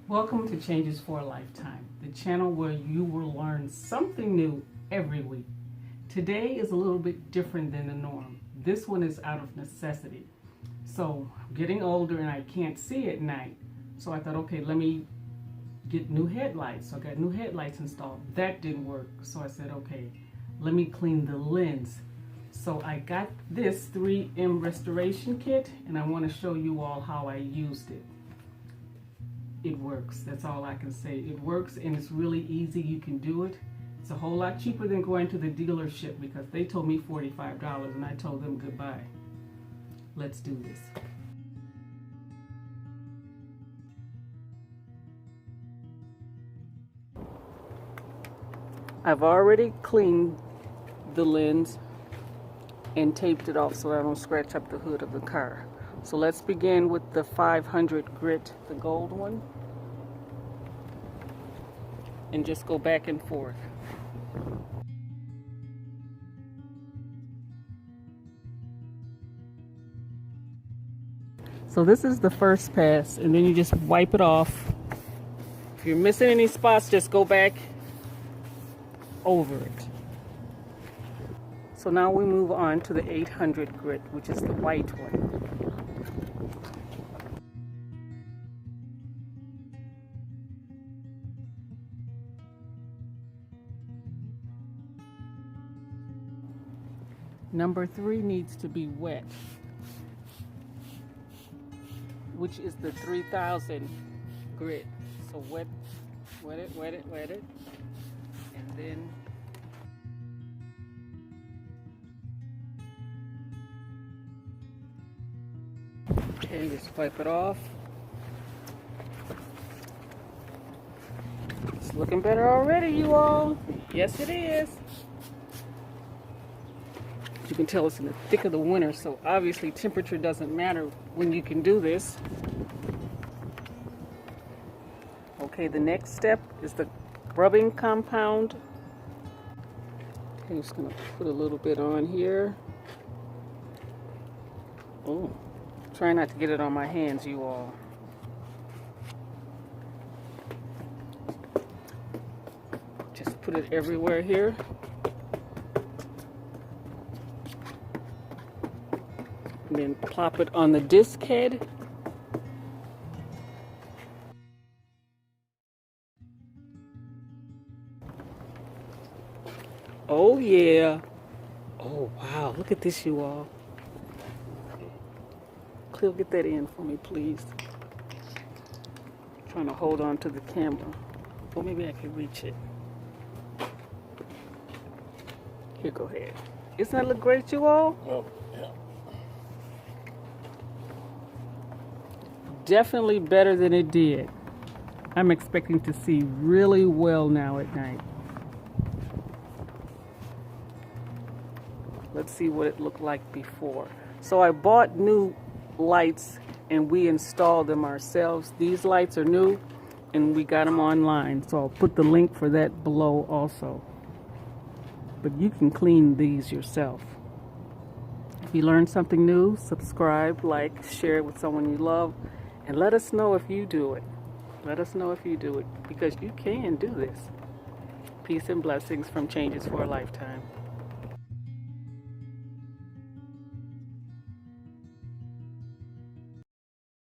Welcome to Changes for a Lifetime, the channel where you will learn something new every week. Today is a little bit different than the norm. This one is out of necessity. So I'm getting older and I can't see at night. So I thought, okay, let me get new headlights. So I got new headlights installed. That didn't work. So I said, okay, let me clean the lens. So I got this 3M restoration kit and I want to show you all how I used it. It works. That's all I can say. It works and it's really easy. You can do it. It's a whole lot cheaper than going to the dealership because they told me $45 and I told them goodbye. Let's do this. I've already cleaned the lens and taped it off so I don't scratch up the hood of the car. So let's begin with the 500 grit, the gold one, and just go back and forth. So this is the first pass, and then you just wipe it off. If you're missing any spots, just go back over it. So now we move on to the 800 grit, which is the white one. Number 3 needs to be wet, which is the 3000 grit. So wet it, and then okay, just wipe it off. It's looking better already, you all. Yes, it is. You can tell it's in the thick of the winter, so obviously temperature doesn't matter when you can do this. Okay, the next step is the rubbing compound. Okay, I'm just gonna put a little bit on here. Oh, try not to get it on my hands, you all. Just put it everywhere here. And then plop it on the disc head. Oh yeah. Oh wow, look at this, you all. Cleo, get that in for me, please. I'm trying to hold on to the camera. Or maybe I can reach it. Here, go ahead. Doesn't that look great, you all? Oh, yeah. Definitely better than it did. I'm expecting to see really well now at night. Let's see what it looked like before. So I bought new lights and we installed them ourselves. These lights are new and we got them online. So I'll put the link for that below also. But you can clean these yourself. If you learned something new, subscribe, like, share it with someone you love. And let us know if you do it. Let us know if you do it, because you can do this. Peace and blessings from Changes for a Lifetime.